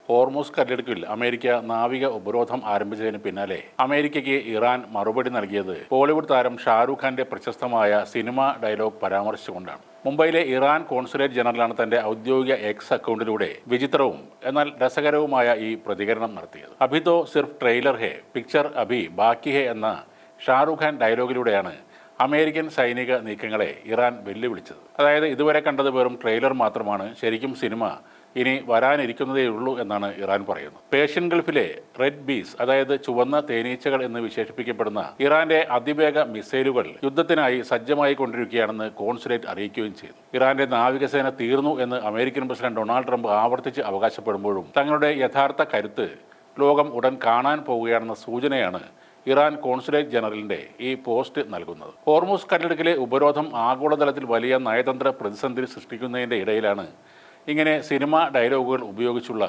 Hormuz കടലിടുക്കിൽ America നാവിക ഉപരോധം ആരംഭിച്ചതിന് പിന്നാലെ അമേരിക്കയ്ക്ക് ഇറാൻ മറുപടി നൽകിയത് ബോളിവുഡ് താരം ഷാരൂഖ് ഖാന്റെ പ്രശസ്തമായ സിനിമ ഡയലോഗ് പരാമർശിച്ചുകൊണ്ടാണ്. മുംബൈയിലെ ഇറാൻ കോൺസുലേറ്റ് ജനറലാണ് തന്റെ ഔദ്യോഗിക എക്സ് അക്കൗണ്ടിലൂടെ വിചിത്രവും എന്നാൽ രസകരവുമായ ഈ പ്രതികരണം നടത്തിയത്. അഭി തോ സിർഫ് ട്രെയിലർ ഹേ, പിക്ചർ അഭി ബാക്കി ഹേ എന്ന ഷാരൂഖ് ഖാൻ ഡയലോഗിലൂടെയാണ് അമേരിക്കൻ സൈനിക നീക്കങ്ങളെ ഇറാൻ വെല്ലുവിളിച്ചത്. അതായത് ഇതുവരെ കണ്ടത് വെറും ട്രെയിലർ മാത്രമാണ്, ശരിക്കും സിനിമ ഇനി വരാനിരിക്കുന്നതേയുള്ളൂ എന്നാണ് ഇറാൻ പറയുന്നത്. പേർഷ്യൻ ഗൾഫിലെ റെഡ് ബീസ്, അതായത് ചുവന്ന തേനീച്ചകൾ എന്ന് വിശേഷിപ്പിക്കപ്പെടുന്ന ഇറാന്റെ അതിവേഗ മിസൈലുകൾ യുദ്ധത്തിനായി സജ്ജമായി കൊണ്ടിരിക്കുകയാണെന്ന് കോൺസുലേറ്റ് അറിയിക്കുകയും ചെയ്തു. ഇറാന്റെ നാവികസേന തീർന്നു എന്ന് അമേരിക്കൻ പ്രസിഡന്റ് ഡൊണാൾഡ് ട്രംപ് ആവർത്തിച്ച് അവകാശപ്പെടുമ്പോഴും തങ്ങളുടെ യഥാർത്ഥ കരുത്ത് ലോകം ഉടൻ കാണാൻ പോവുകയാണെന്ന സൂചനയാണ് ഇറാൻ കോൺസുലേറ്റ് ജനറലിന്റെ ഈ പോസ്റ്റ് നൽകുന്നത്. ഹോർമൂസ് കടലിടുക്കിലെ ഉപരോധം ആഗോളതലത്തിൽ വലിയ നയതന്ത്ര പ്രതിസന്ധി സൃഷ്ടിക്കുന്നതിന്റെ ഇടയിലാണ് ഇങ്ങനെ സിനിമ ഡയലോഗുകൾ ഉപയോഗിച്ചുള്ള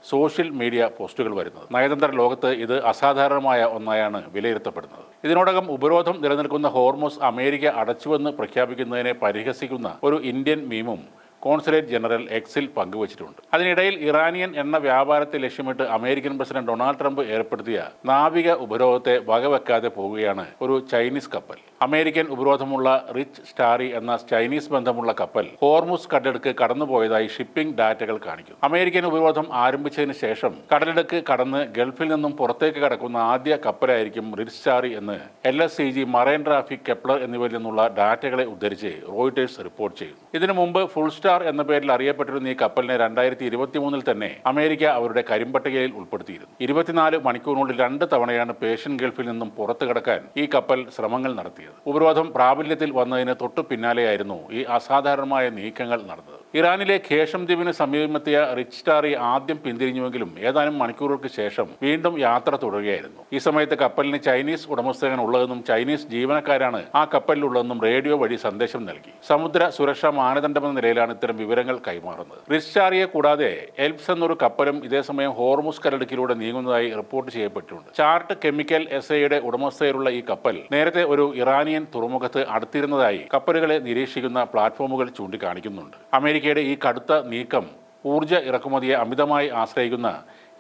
സോഷ്യൽ മീഡിയ പോസ്റ്റുകൾ വരുന്നത്. നയതന്ത്ര ലോകത്ത് ഇത് അസാധാരണമായ ഒന്നായാണ് വിലയിരുത്തപ്പെടുന്നത്. ഇതിനോടകം ഉപരോധം നിലനിൽക്കുന്ന ഹോർമൂസ് അമേരിക്ക അടച്ചുവെന്ന് പ്രഖ്യാപിക്കുന്നതിനെ പരിഹസിക്കുന്ന ഒരു ഇന്ത്യൻ മീമും കോൺസുലേറ്റ് ജനറൽ എക്സിൽ പങ്കുവച്ചിട്ടുണ്ട്. അതിനിടയിൽ ഇറാനിയൻ എണ്ണ വ്യാപാരത്തെ ലക്ഷ്യമിട്ട് അമേരിക്കൻ പ്രസിഡന്റ് ഡൊണാൾഡ് ട്രംപ് ഏർപ്പെടുത്തിയ നാവിക ഉപരോധത്തെ വകവെക്കാതെ പോവുകയാണ് ഒരു ചൈനീസ് കപ്പൽ. അമേരിക്കൻ ഉപരോധമുള്ള റിച്ച് സ്റ്റാറി എന്ന ചൈനീസ് ബന്ധമുള്ള കപ്പൽ ഹോർമൂസ് കടലിടുക്ക് കടന്നുപോയതായി ഷിപ്പിംഗ് ഡാറ്റകൾ കാണിക്കുന്നു. അമേരിക്കൻ ഉപരോധം ആരംഭിച്ചതിന് ശേഷം കടലിടുക്ക് കടന്ന് ഗൾഫിൽ നിന്നും പുറത്തേക്ക് കടക്കുന്ന ആദ്യ കപ്പലായിരിക്കും റിച്ച് സ്റ്റാറി എന്ന് LSCG, മറൈൻ ട്രാഫിക്, കെപ്ലർ എന്നിവയിൽ നിന്നുള്ള ഡാറ്റകളെ ഉദ്ധരിച്ച് റോയിട്ടേഴ്സ് റിപ്പോർട്ട് ചെയ്യുന്നു. ഇതിനു മുമ്പ് ഫുൾ സ്റ്റാർ എന്ന പേരിൽ അറിയപ്പെട്ടിരുന്ന ഈ കപ്പലിനെ 2023 തന്നെ അമേരിക്ക അവരുടെ കരിമ്പട്ടികയിൽ ഉൾപ്പെടുത്തിയിരുന്നു. 24 മണിക്കൂറിനുള്ളിൽ 2 തവണയാണ് പേർഷ്യൻ ഗൾഫിൽ നിന്നും പുറത്തു കടക്കാൻ ഈ കപ്പൽ ശ്രമങ്ങൾ നടത്തിയത്. ഉപരോധം പ്രാബല്യത്തിൽ വന്നതിന് തൊട്ടു പിന്നാലെയായിരുന്നു ഈ അസാധാരണമായ നീക്കങ്ങൾ നടന്നത്. ഇറാനിലെ ഖേഷം ദ്വീപിന് സമീപമെത്തിയ റിച്ച് സ്റ്റാറി ആദ്യം പിന്തിരിഞ്ഞുവെങ്കിലും ഏതാനും മണിക്കൂറുകൾക്ക് ശേഷം വീണ്ടും യാത്ര തുടരുകയായിരുന്നു. ഈ സമയത്ത് കപ്പലിന് ചൈനീസ് ഉടമസ്ഥകൻ ഉള്ളതെന്നും ചൈനീസ് ജീവനക്കാരാണ് ആ കപ്പലിലുള്ളതെന്നും റേഡിയോ വഴി സന്ദേശം നൽകി. സമുദ്ര സുരക്ഷാ മാനദണ്ഡമെന്ന നിലയിലാണ് ഇത്തരം വിവരങ്ങൾ കൈമാറുന്നത്. റിച്ച് സ്റ്റാറിയെ കൂടാതെ എൽപ്സ് എന്നൊരു കപ്പലും ഇതേസമയം ഹോർമൂസ് കടലിടുക്കിലൂടെ നീങ്ങുന്നതായി റിപ്പോർട്ട് ചെയ്യപ്പെട്ടിട്ടുണ്ട്. ചാർട്ട് കെമിക്കൽ SA ഉടമസ്ഥയിലുള്ള ഈ കപ്പൽ നേരത്തെ ഒരു ഇറാനിയൻ തുറമുഖത്ത് അടുത്തിരുന്നതായി കപ്പലുകളെ നിരീക്ഷിക്കുന്ന പ്ലാറ്റ്ഫോമുകൾ ചൂണ്ടിക്കാണിക്കുന്നുണ്ട്. അമേരിക്കയുടെ ഈ കടുത്ത നീക്കം ഊർജ്ജ ഇറക്കുമതിയെ അമിതമായി ആശ്രയിക്കുന്ന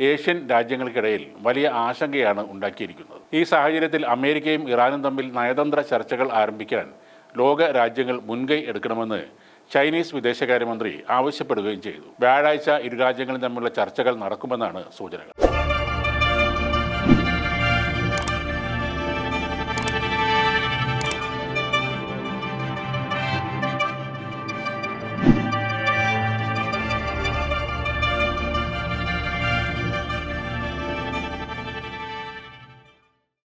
ഏഷ്യൻ രാജ്യങ്ങൾക്കിടയിൽ വലിയ ആശങ്കയാണ് ഉണ്ടാക്കിയിരിക്കുന്നത്. ഈ സാഹചര്യത്തിൽ അമേരിക്കയും ഇറാനും തമ്മിൽ നയതന്ത്ര ചർച്ചകൾ ആരംഭിക്കാൻ ലോക രാജ്യങ്ങൾ മുൻകൈ എടുക്കണമെന്ന് ചൈനീസ് വിദേശകാര്യമന്ത്രി ആവശ്യപ്പെടുകയും ചെയ്തു. വ്യാഴാഴ്ച ഇരു രാജ്യങ്ങളും തമ്മിലുള്ള ചർച്ചകൾ നടക്കുമെന്നാണ് സൂചനകൾ.